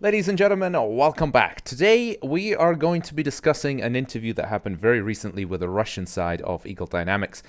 Ladies and gentlemen, welcome back. Today we are going to be discussing an interview that happened very recently with the Russian side of Eagle Dynamics.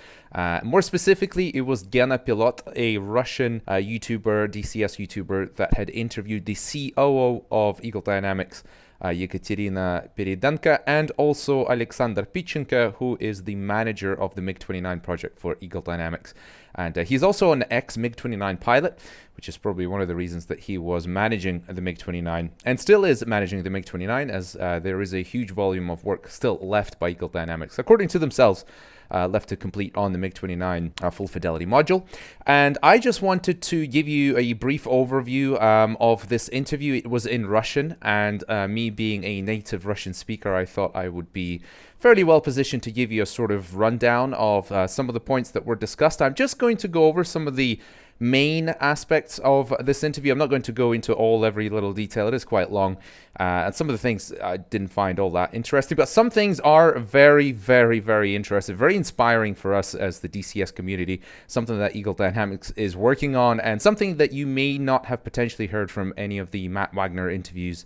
More specifically, it was Gena Pilot, a Russian YouTuber, DCS YouTuber that had interviewed the COO of Eagle Dynamics, Yekaterina Peredenko, and also Alexander Pichenko, who is the manager of the MiG-29 project for Eagle Dynamics. And he's also an ex-MiG-29 pilot, which is probably one of the reasons that he was managing the MiG-29 and still is managing the MiG-29, as there is a huge volume of work still left by Eagle Dynamics, according to themselves, left to complete on the MiG-29 full fidelity module. And I just wanted to give you a brief overview of this interview. It was in Russian, and me being a native Russian speaker, I thought I would be fairly well positioned to give you a sort of rundown of some of the points that were discussed. I'm just going to go over some of the main aspects of this interview. I'm not going to go into every little detail. It is quite long, and some of the things I didn't find all that interesting, but some things are very, very, very interesting, very inspiring for us as the DCS community, something that Eagle Dynamics is working on, and something that you may not have potentially heard from any of the Matt Wagner interviews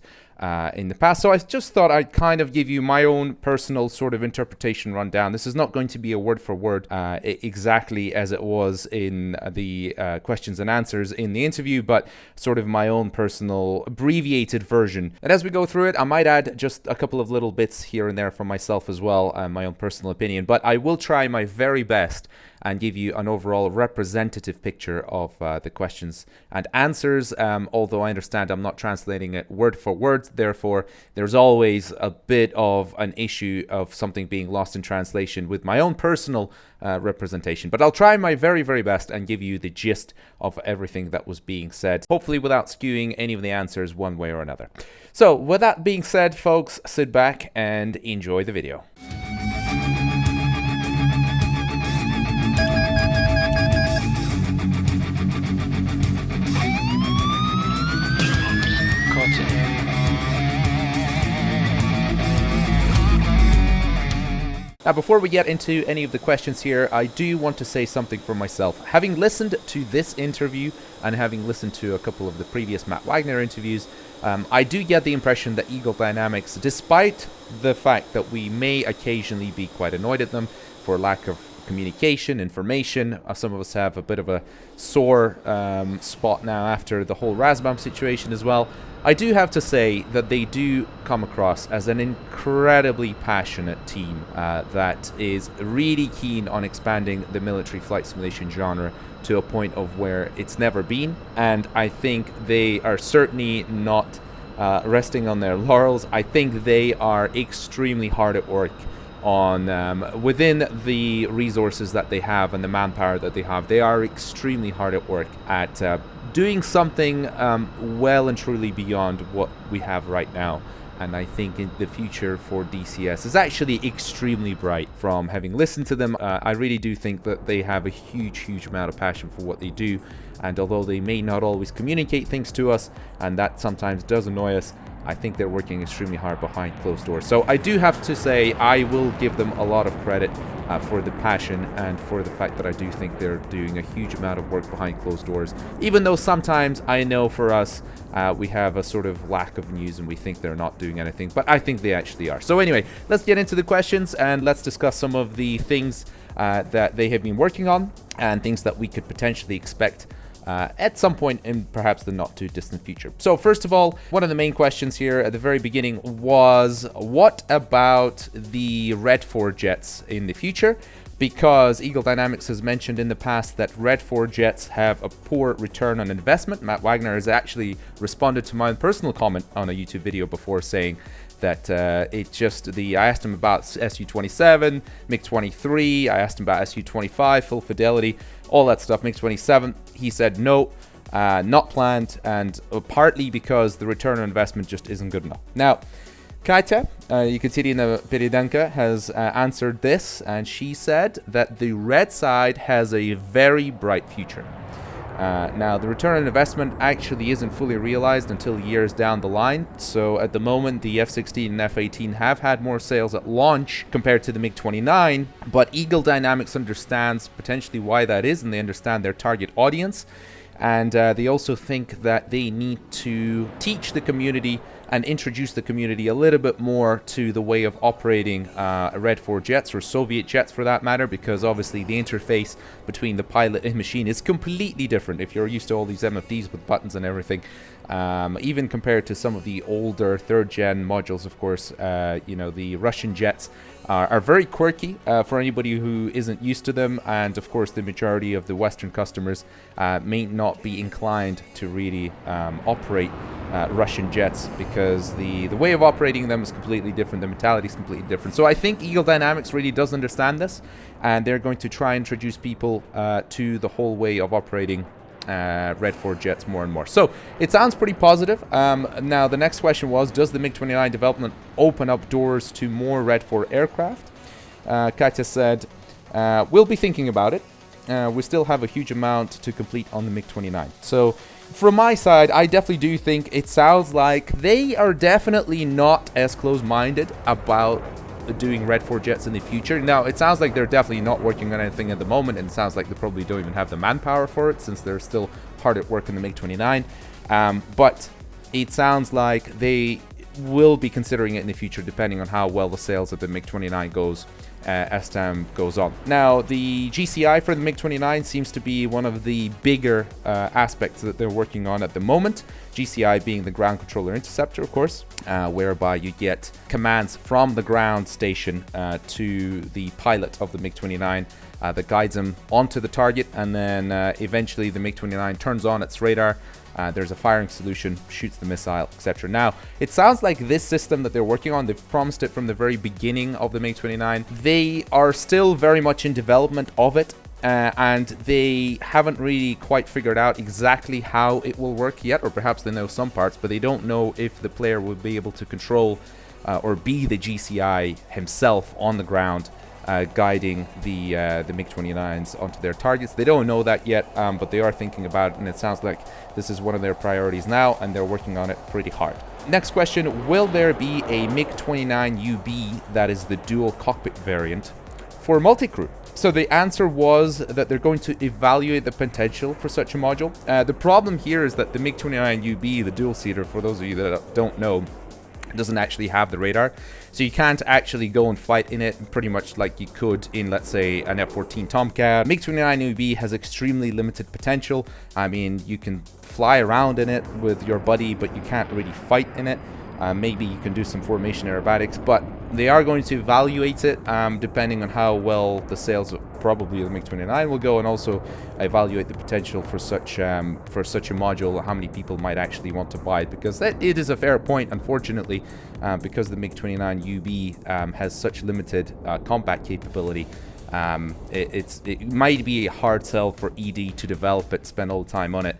in the past. So I just thought I'd kind of give you my own personal sort of interpretation rundown. This is not going to be a word for word exactly as it was in the questions and answers in the interview, but sort of my own personal abbreviated version. And as we go through it, I might add just a couple of little bits here and there from myself as well, my own personal opinion, but I will try my very best and give you an overall representative picture of the questions and answers, although I understand I'm not translating it word for word, therefore there's always a bit of an issue of something being lost in translation with my own personal representation. But I'll try my very, very best and give you the gist of everything that was being said, hopefully without skewing any of the answers one way or another. So with that being said, folks, sit back and enjoy the video. Now, before we get into any of the questions here, I do want to say something for myself. Having listened to this interview and having listened to a couple of the previous Matt Wagner interviews, I do get the impression that Eagle Dynamics, despite the fact that we may occasionally be quite annoyed at them for lack of communication, information, some of us have a bit of a sore spot now after the whole Razbam situation as well. I do have to say that they do come across as an incredibly passionate team that is really keen on expanding the military flight simulation genre to a point of where it's never been. And I think they are certainly not resting on their laurels. I think they are extremely hard at work on within the resources that they have and the manpower that they have. They are extremely hard at work at doing something well and truly beyond what we have right now. And I think in the future for DCS is actually extremely bright. From having listened to them, I really do think that they have a huge amount of passion for what they do. And although they may not always communicate things to us, and that sometimes does annoy us, I think they're working extremely hard behind closed doors. So I do have to say I will give them a lot of credit for the passion and for the fact that I do think they're doing a huge amount of work behind closed doors, even though sometimes I know for us we have a sort of lack of news and we think they're not doing anything, but I think they actually are. So anyway, let's get into the questions and let's discuss some of the things that they have been working on and things that we could potentially expect at some point in perhaps the not too distant future. So first of all, one of the main questions here at the very beginning was, what about the RedFor jets in the future? Because Eagle Dynamics has mentioned in the past that RedFor jets have a poor return on investment. Matt Wagner has actually responded to my personal comment on a YouTube video before, saying that I asked him about Su-27, MiG-23, I asked him about Su-25, full fidelity, all that stuff, MiG-27. He said no, not planned, and partly because the return on investment just isn't good enough. Now, Kaita, Yekaterina Peredenko, has answered this, and she said that the red side has a very bright future. Now, the return on investment actually isn't fully realized until years down the line. So at the moment, the F-16 and F-18 have had more sales at launch compared to the MiG-29, but Eagle Dynamics understands potentially why that is, and they understand their target audience. And they also think that they need to teach the community and introduce the community a little bit more to the way of operating RedFor jets, or Soviet jets for that matter, because obviously the interface between the pilot and machine is completely different. If you're used to all these MFDs with buttons and everything, even compared to some of the older third-gen modules, of course, you know, the Russian jets are very quirky for anybody who isn't used to them, and of course the majority of the Western customers may not be inclined to really operate Russian jets, because the way of operating them is completely different, the mentality is completely different. So I think Eagle Dynamics really does understand this, and they're going to try and introduce people to the whole way of operating RedFor jets more and more. So it sounds pretty positive. Now the next question was, does the MiG-29 development open up doors to more RedFor aircraft? Katya said, we'll be thinking about it. We still have a huge amount to complete on the MiG-29. So from my side, I definitely do think it sounds like they are definitely not as close-minded about doing RedFor jets in the future. Now, it sounds like they're definitely not working on anything at the moment, and it sounds like they probably don't even have the manpower for it, since they're still hard at work in the MiG-29. But it sounds like they will be considering it in the future, depending on how well the sales of the MiG-29 goes as time goes on. Now, the GCI for the MiG-29 seems to be one of the bigger aspects that they're working on at the moment. GCI being the ground controller interceptor, of course, whereby you get commands from the ground station to the pilot of the MiG-29 that guides them onto the target, and then eventually the MiG-29 turns on its radar. There's a firing solution, shoots the missile, etc. Now, it sounds like this system that they're working on, they've promised it from the very beginning of the MiG-29. They are still very much in development of it, and they haven't really quite figured out exactly how it will work yet, or perhaps they know some parts, but they don't know if the player will be able to control or be the GCI himself on the ground, guiding the MiG-29s onto their targets. They don't know that yet, but they are thinking about it, and it sounds like this is one of their priorities now, and they're working on it pretty hard. Next question, will there be a MiG-29 UB that is the dual cockpit variant for multi-crew? So the answer was that they're going to evaluate the potential for such a module. The problem here is that the MiG-29 UB, the dual-seater, for those of you that don't know, doesn't actually have the radar, so you can't actually go and fight in it pretty much like you could in, let's say, an F-14 Tomcat. MiG-29 UB has extremely limited potential. I mean, you can fly around in it with your buddy, but you can't really fight in it. Maybe you can do some formation aerobatics, but they are going to evaluate it depending on how well the sales of probably the MiG-29 will go, and also evaluate the potential for such a module, how many people might actually want to buy it, because it is a fair point, unfortunately, because the MiG-29 UB has such limited combat capability. It might be a hard sell for ED to develop it, spend all the time on it,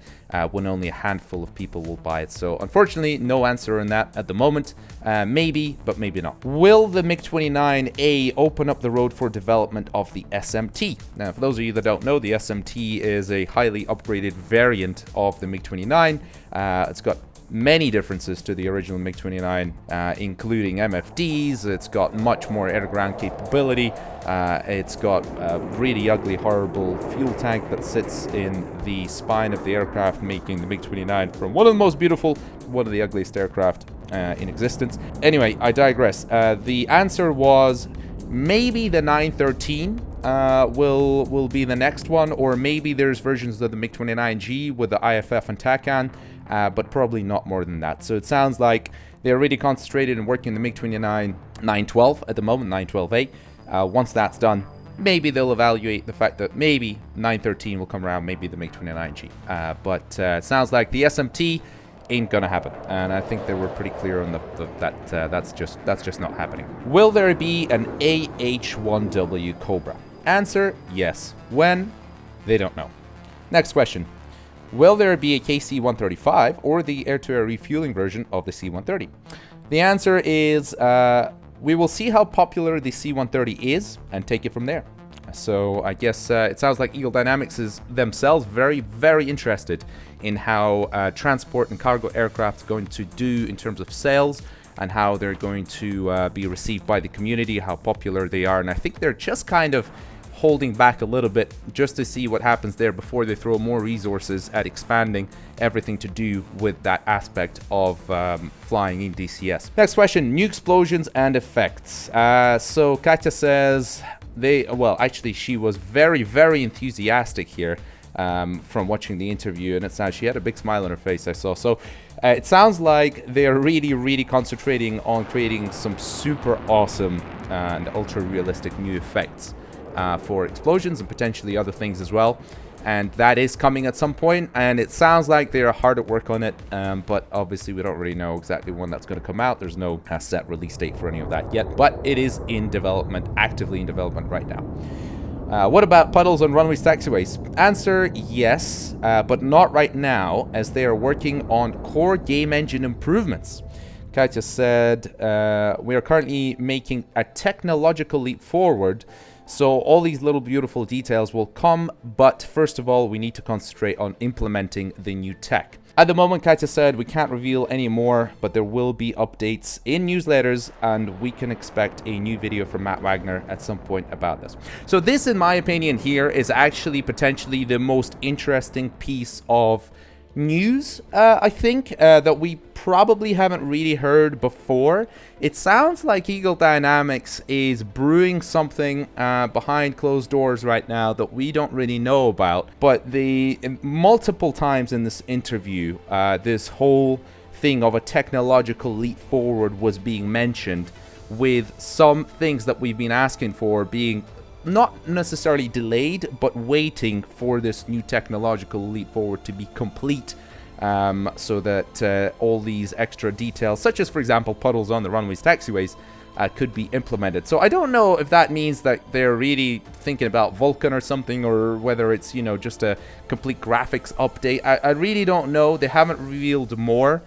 when only a handful of people will buy it. So unfortunately, no answer on that at the moment. Maybe, but maybe not. Will the MiG-29A open up the road for development of the SMT? Now, for those of you that don't know, the SMT is a highly upgraded variant of the MiG-29. It's got many differences to the original MiG-29, including MFDs. It's got much more air-to-ground capability. It's got a really ugly, horrible fuel tank that sits in the spine of the aircraft, making the MiG-29 from one of the most beautiful to one of the ugliest aircraft in existence. Anyway, I digress. The answer was maybe the 913 will be the next one, or maybe there's versions of the MiG-29G with the IFF and TACAN, but probably not more than that. So it sounds like they're really concentrated in working the MiG-29 912 at the moment, 912A. Once that's done, maybe they'll evaluate the fact that maybe 913 will come around, maybe the MiG-29G. But it sounds like the SMT ain't gonna happen, and I think they were pretty clear on that's just not happening. Will there be an AH-1W Cobra? Answer, yes. When? They don't know. Next question. Will there be a KC-135 or the air-to-air refueling version of the C-130? The answer is we will see how popular the C-130 is and take it from there. So I guess it sounds like Eagle Dynamics is themselves very, very interested in how transport and cargo aircraft are going to do in terms of sales, and how they're going to be received by the community, how popular they are. And I think they're just kind of holding back a little bit just to see what happens there before they throw more resources at expanding everything to do with that aspect of flying in DCS. Next question, new explosions and effects. So Katya says well, actually she was very, very enthusiastic here from watching the interview, and it's now she had a big smile on her face, I saw. So it sounds like they're really, really concentrating on creating some super awesome and ultra realistic new effects for explosions and potentially other things as well. And that is coming at some point, and it sounds like they are hard at work on it, but obviously we don't really know exactly when that's going to come out. There's no set release date for any of that yet, but it is in development, actively in development right now. What about puddles on runways, taxiways? Answer, yes, but not right now, as they are working on core game engine improvements. Katya said, we are currently making a technological leap forward, so all these little beautiful details will come, but first of all, we need to concentrate on implementing the new tech. At the moment, Katya said, we can't reveal any more, but there will be updates in newsletters, and we can expect a new video from Matt Wagner at some point about this. So this, in my opinion, here is actually potentially the most interesting piece of news, I think, that we probably haven't really heard before. It sounds like Eagle Dynamics is brewing something behind closed doors right now that we don't really know about, but multiple times in this interview, this whole thing of a technological leap forward was being mentioned, with some things that we've been asking for being not necessarily delayed, but waiting for this new technological leap forward to be complete, so that all these extra details, such as, for example, puddles on the runways, taxiways, could be implemented. So I don't know if that means that they're really thinking about Vulkan or something, or whether it's, you know, just a complete graphics update. I really don't know. They haven't revealed more.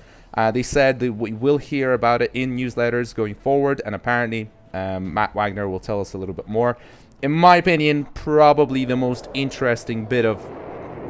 They said that we will hear about it in newsletters going forward, and apparently Matt Wagner will tell us a little bit more. In my opinion, probably the most interesting bit of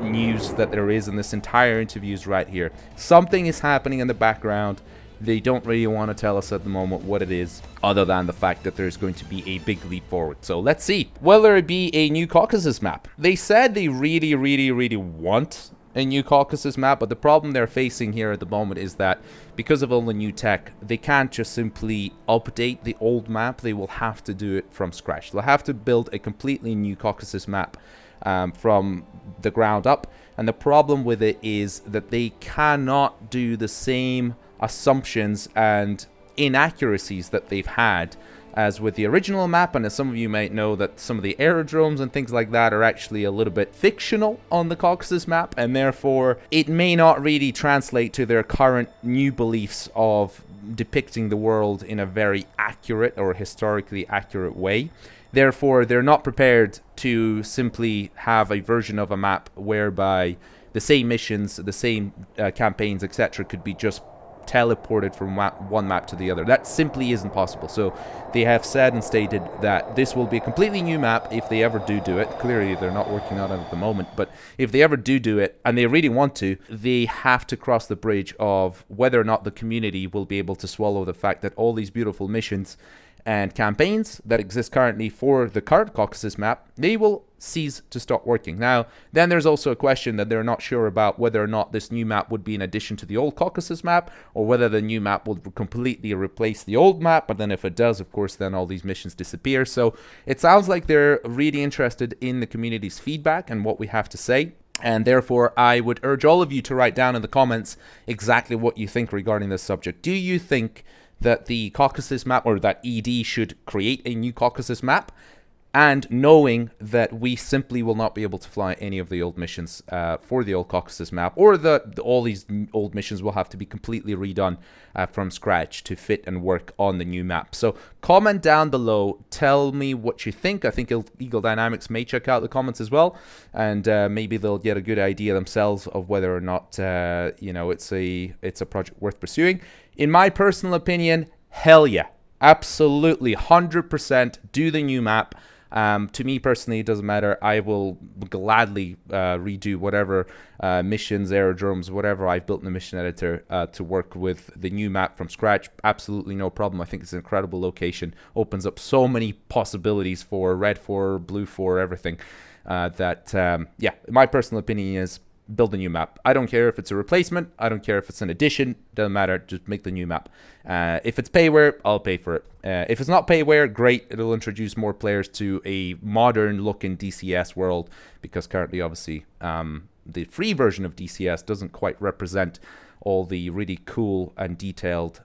news that there is in this entire interview is right here. Something is happening in the background. They don't really want to tell us at the moment what it is, other than the fact that there's going to be a big leap forward. So let's see. Will there be a new Caucasus map? They said they really, really, really want a new Caucasus map, but the problem they're facing here at the moment is that because of all the new tech, they can't just simply update the old map. They will have to do it from scratch. They'll have to build a completely new Caucasus map from the ground up, and the problem with it is that they cannot do the same assumptions and inaccuracies that they've had as with the original map. And as some of you might know, that some of the aerodromes and things like that are actually a little bit fictional on the Caucasus map, and therefore it may not really translate to their current new beliefs of depicting the world in a very accurate or historically accurate way. Therefore, they're not prepared to simply have a version of a map whereby the same missions, the same campaigns, etc. could be just teleported from one map to the other. That simply isn't possible. So they have said and stated that this will be a completely new map if they ever do it. Clearly they're not working on it at the moment, but if they ever do it, and they really want to, they have to cross the bridge of whether or not the community will be able to swallow the fact that all these beautiful missions and campaigns that exist currently for the current Caucasus map, they will cease to stop working. Now, then there's also a question that they're not sure about whether or not this new map would be in addition to the old Caucasus map, or whether the new map will completely replace the old map. But then if it does, of course, then all these missions disappear. So it sounds like they're really interested in the community's feedback and what we have to say. And therefore, I would urge all of you to write down in the comments exactly what you think regarding this subject. Do you think that the Caucasus map, or that ED should create a new Caucasus map, and knowing that we simply will not be able to fly any of the old missions for the old Caucasus map, or all these old missions will have to be completely redone from scratch to fit and work on the new map? So comment down below, tell me what you think. I think Eagle Dynamics may check out the comments as well, and maybe they'll get a good idea themselves of whether or not you know, it's a project worth pursuing. In my personal opinion, hell yeah, absolutely 100% do the new map. To me personally, it doesn't matter. I will gladly redo whatever missions, aerodromes, whatever I've built in the mission editor to work with the new map from scratch. Absolutely no problem. I think it's an incredible location. Opens up so many possibilities for RedFor, Blue4, everything. Yeah, my personal opinion is build a new map. I don't care if it's a replacement. I don't care if it's an addition. Doesn't matter. Just make the new map. If it's payware, I'll pay for it. If it's not payware, great. It'll introduce more players to a modern-looking DCS world, because currently, obviously, the free version of DCS doesn't quite represent all the really cool and detailed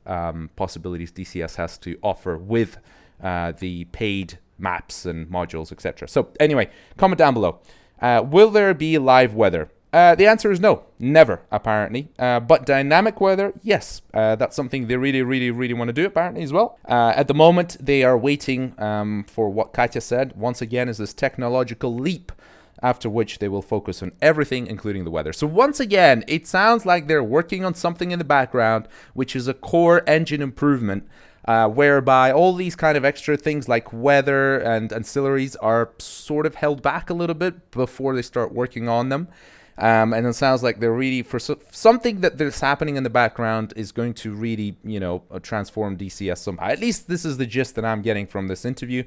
possibilities DCS has to offer with the paid maps and modules, etc. So anyway, comment down below. Will there be live weather? The answer is no, never, apparently. But dynamic weather, yes. That's something they really want to do, apparently, as well. At the moment, they are waiting for what Katya said. Once again, is this technological leap, after which they will focus on everything, including the weather. So once again, it sounds like they're working on something in the background, which is a core engine improvement, whereby all these kind of extra things like weather and ancillaries are sort of held back a little bit before they start working on them. And it sounds like they're really, for something that's happening in the background is going to really, transform DCS somehow. At least this is the gist that I'm getting from this interview.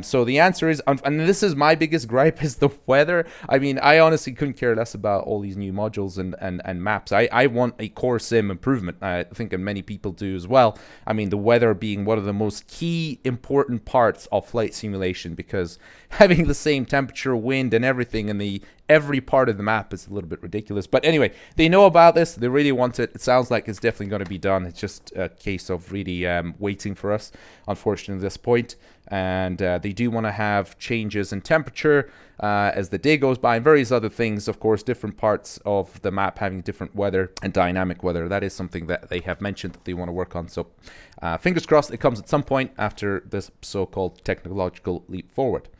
So the answer is, and this is my biggest gripe, is the weather. I mean, I honestly couldn't care less about all these new modules and maps. I want a core sim improvement. I think many people do as well. I mean, the weather being one of the most key important parts of flight simulation, because having the same temperature, wind, and everything in every part of the map is a little bit ridiculous. But anyway, they know about this. They really want it. It sounds like it's definitely going to be done. It's just a case of really waiting for us, unfortunately, at this point. And they do want to have changes in temperature as the day goes by, and various other things. Of course, different parts of the map having different weather and dynamic weather. That is something that they have mentioned that they want to work on. So fingers crossed it comes at some point after this so-called technological leap forward.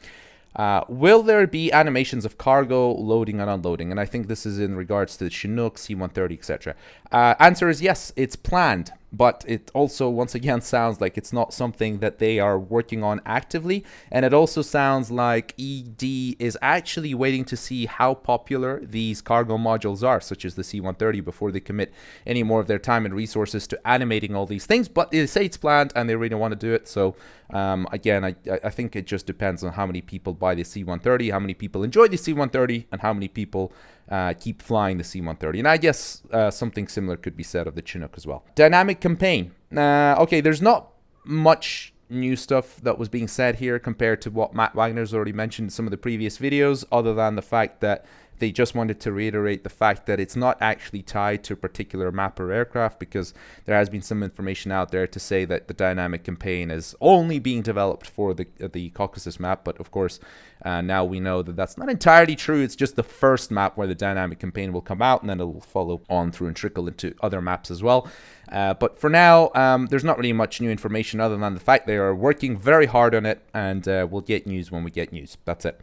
Will there be animations of cargo loading and unloading? And I think this is in regards to the Chinook, C-130, etc. Answer is yes, it's planned. But it also, once again, sounds like it's not something that they are working on actively. And it also sounds like ED is actually waiting to see how popular these cargo modules are, such as the C-130, before they commit any more of their time and resources to animating all these things. But they say it's planned and they really want to do it. So, again, I think it just depends on how many people buy the C-130, how many people enjoy the C-130, and how many people keep flying the C-130. And I guess something similar could be said of the Chinook as well. Dynamic campaign. Okay, there's not much new stuff that was being said here compared to what Matt Wagner's already mentioned in some of the previous videos, other than the fact that they just wanted to reiterate the fact that it's not actually tied to a particular map or aircraft, because there has been some information out there to say that the dynamic campaign is only being developed for the Caucasus map. But of course, now we know that that's not entirely true. It's just the first map where the dynamic campaign will come out, and then it will follow on through and trickle into other maps as well. But for now, there's not really much new information other than the fact they are working very hard on it, and we'll get news when we get news. That's it.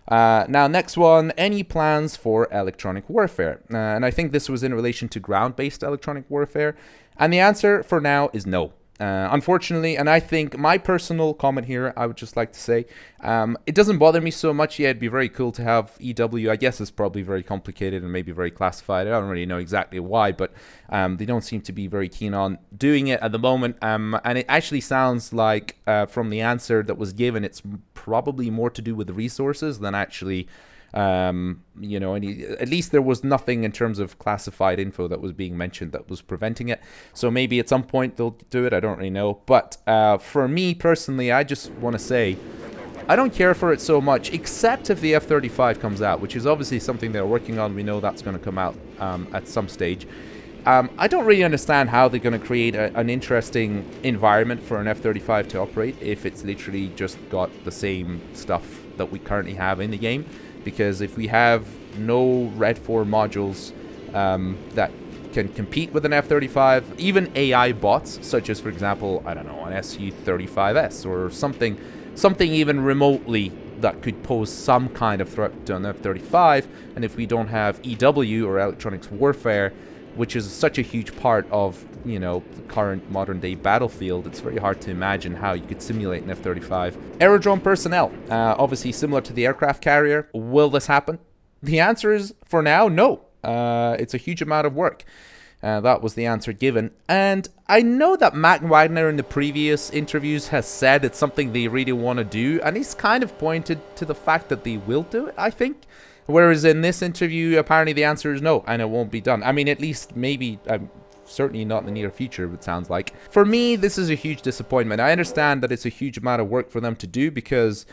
Now, next one, any plans for electronic warfare? And I think this was in relation to ground-based electronic warfare. And the answer for now is no. Unfortunately, and I think my personal comment here, I would just like to say, it doesn't bother me so much. Yeah, it'd be very cool to have EW. I guess it's probably very complicated and maybe very classified. I don't really know exactly why, but they don't seem to be very keen on doing it at the moment. And it actually sounds like from the answer that was given, it's probably more to do with the resources than actually at least there was nothing in terms of classified info that was being mentioned that was preventing it. So maybe at some point they'll do it. I don't really know. But for me personally, I just want to say I don't care for it so much, except if the F-35 comes out, which is obviously something they're working on. We know that's going to come out at some stage. I don't really understand how they're going to create an interesting environment for an F-35 to operate if it's literally just got the same stuff that we currently have in the game. Because if we have no RedFor modules that can compete with an F-35, even AI bots, such as, for example, I don't know, an Su-35S or something even remotely that could pose some kind of threat to an F-35, and if we don't have EW or electronics warfare which is such a huge part of, you know, the current modern day battlefield. It's very hard to imagine how you could simulate an F-35. Aerodrome personnel, obviously similar to the aircraft carrier. Will this happen? The answer is, for now, no. It's a huge amount of work. That was the answer given. And I know that Matt Wagner in the previous interviews has said it's something they really want to do, and he's kind of pointed to the fact that they will do it, I think. Whereas in this interview, apparently the answer is no, and it won't be done. I mean, at least maybe, certainly not in the near future, it sounds like. For me, this is a huge disappointment. I understand that it's a huge amount of work for them to do, because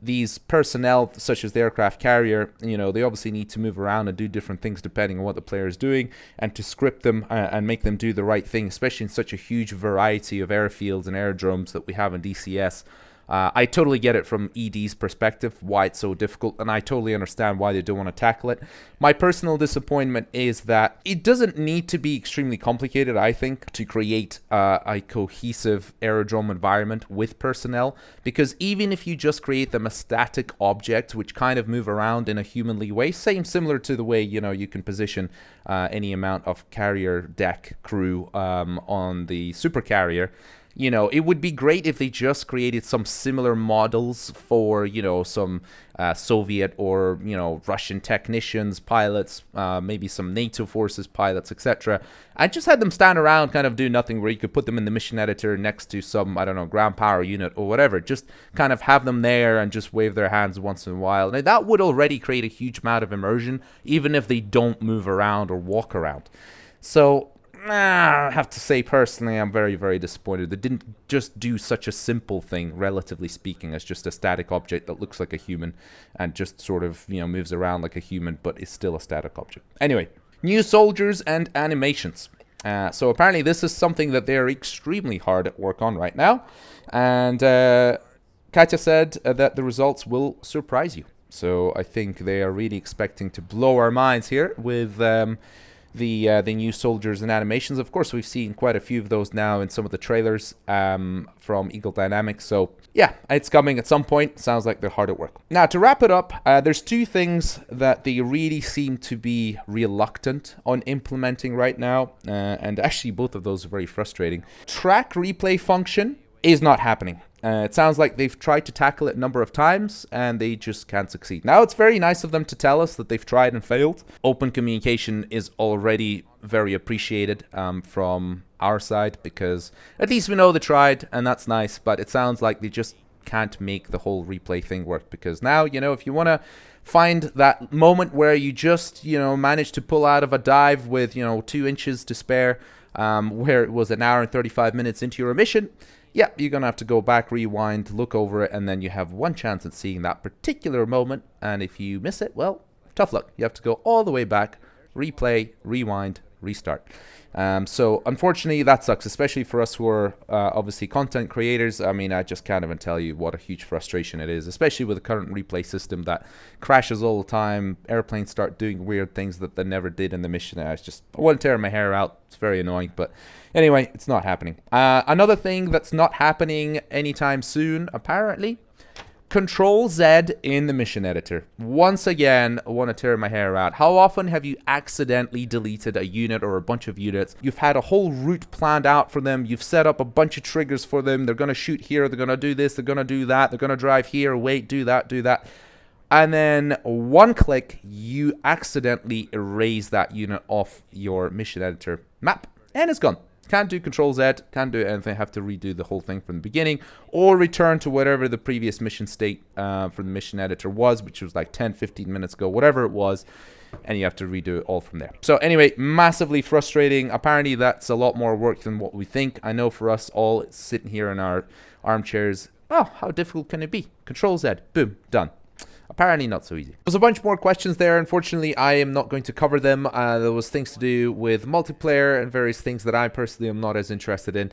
these personnel, such as the aircraft carrier, you know, they obviously need to move around and do different things depending on what the player is doing, and to script them and make them do the right thing, especially in such a huge variety of airfields and aerodromes that we have in DCS. I totally get it from ED's perspective, why it's so difficult, and I totally understand why they don't want to tackle it. My personal disappointment is that it doesn't need to be extremely complicated, I think, to create a cohesive aerodrome environment with personnel, because even if you just create them as static objects which kind of move around in a humanly way, similar to the way, you know, you can position any amount of carrier deck crew on the supercarrier. You know, it would be great if they just created some similar models for, you know, some Soviet or, you know, Russian technicians, pilots, maybe some NATO forces pilots, etc. And just had them stand around, kind of do nothing, where you could put them in the mission editor next to some, I don't know, ground power unit or whatever. Just kind of have them there and just wave their hands once in a while. Now, that would already create a huge amount of immersion, even if they don't move around or walk around. So I have to say, personally, I'm very, very disappointed. They didn't just do such a simple thing, relatively speaking, as just a static object that looks like a human and just sort of, you know, moves around like a human, but is still a static object. Anyway, new soldiers and animations. So apparently this is something that they're extremely hard at work on right now. And Katya said that the results will surprise you. So I think they are really expecting to blow our minds here with the new soldiers and animations. Of course, we've seen quite a few of those now in some of the trailers from Eagle Dynamics. So yeah, it's coming at some point. Sounds like they're hard at work. Now, to wrap it up, there's two things that they really seem to be reluctant on implementing right now. And actually, both of those are very frustrating. Track replay function is not happening. It sounds like they've tried to tackle it a number of times and they just can't succeed. Now, it's very nice of them to tell us that they've tried and failed. Open communication is already very appreciated from our side, because at least we know they tried, and that's nice. But it sounds like they just can't make the whole replay thing work, because now, you know, if you want to find that moment where you just, you know, manage to pull out of a dive with, you know, 2 inches to spare, where it was an hour and 35 minutes into your mission, yeah, you're going to have to go back, rewind, look over it, and then you have one chance at seeing that particular moment. And if you miss it, well, tough luck. You have to go all the way back, replay, rewind, restart. So unfortunately, that sucks, especially for us who are obviously content creators. I mean, I just can't even tell you what a huge frustration it is, especially with the current replay system that crashes all the time. Airplanes start doing weird things that they never did in the mission. I want to tear my hair out. It's very annoying, but anyway, it's not happening. Another thing that's not happening anytime soon, apparently, Control Z in the mission editor. Once again, I want to tear my hair out. How often have you accidentally deleted a unit or a bunch of units? You've had a whole route planned out for them. You've set up a bunch of triggers for them. They're going to shoot here. They're going to do this. They're going to do that. They're going to drive here. Wait, do that, do that. And then one click, you accidentally erase that unit off your mission editor map, and it's gone. Can't do Control Z, can't do anything, have to redo the whole thing from the beginning, or return to whatever the previous mission state for the mission editor was, which was like 10-15 minutes ago, whatever it was, and you have to redo it all from there. So anyway, massively frustrating. Apparently that's a lot more work than what we think. I know for us all sitting here in our armchairs, oh, how difficult can it be? Control Z, boom, done. Apparently not so easy. There's a bunch more questions there. Unfortunately, I am not going to cover them. There was things to do with multiplayer and various things that I personally am not as interested in.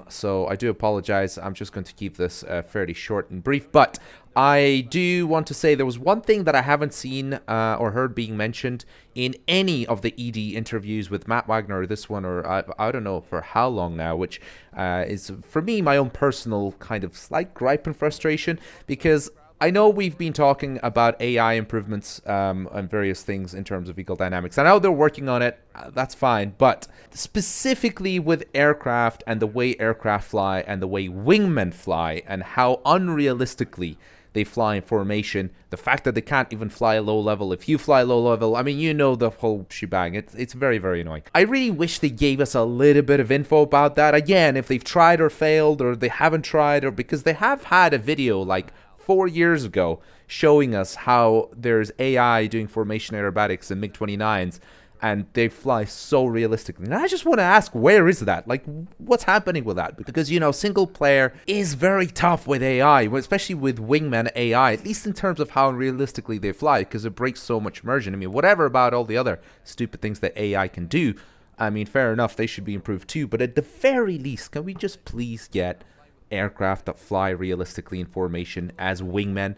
So I do apologize. I'm just going to keep this fairly short and brief. But I do want to say there was one thing that I haven't seen or heard being mentioned in any of the ED interviews with Matt Wagner or this one, or I don't know for how long now, which is for me my own personal kind of slight gripe and frustration, because I know we've been talking about AI improvements and various things in terms of Eagle Dynamics. I know they're working on it. That's fine. But specifically with aircraft and the way aircraft fly and the way wingmen fly and how unrealistically they fly in formation, the fact that they can't even fly low level. If you fly low level, I mean, you know the whole shebang. It's very, very annoying. I really wish they gave us a little bit of info about that. Again, if they've tried or failed, or they haven't tried, or because they have had a video like 4 years ago showing us how there's AI doing formation aerobatics in MiG-29s, and they fly so realistically. And I just want to ask, where is that? Like, what's happening with that? Because, you know, single player is very tough with AI, especially with wingman AI, at least in terms of how realistically they fly, because it breaks so much immersion. I mean, whatever about all the other stupid things that AI can do, I mean, fair enough, they should be improved too. But at the very least, can we just please get aircraft that fly realistically in formation as wingmen?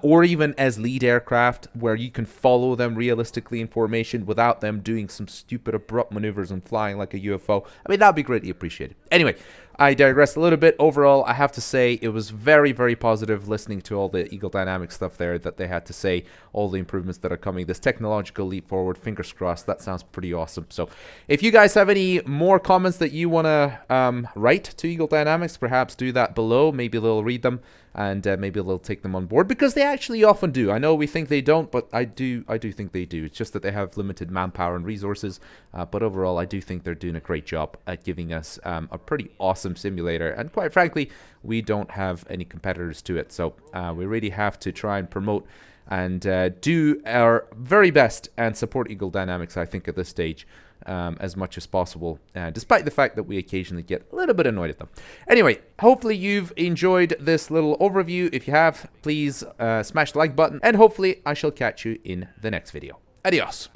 Or even as lead aircraft, where you can follow them realistically in formation without them doing some stupid abrupt maneuvers and flying like a UFO. I mean, that would be greatly appreciated. Anyway, I digressed a little bit. Overall, I have to say it was very, very positive listening to all the Eagle Dynamics stuff there that they had to say, all the improvements that are coming, this technological leap forward, fingers crossed. That sounds pretty awesome. So if you guys have any more comments that you want to write to Eagle Dynamics, perhaps do that below. Maybe they'll read them, and maybe they'll take them on board, because they actually often do. I know we think they don't, but I do think they do. It's just that they have limited manpower and resources, but overall I do think they're doing a great job at giving us a pretty awesome simulator, and quite frankly, we don't have any competitors to it, so we really have to try and promote and do our very best and support Eagle Dynamics, I think, at this stage. As much as possible, despite the fact that we occasionally get a little bit annoyed at them. Anyway, hopefully you've enjoyed this little overview. If you have, please smash the like button, and hopefully I shall catch you in the next video. Adios.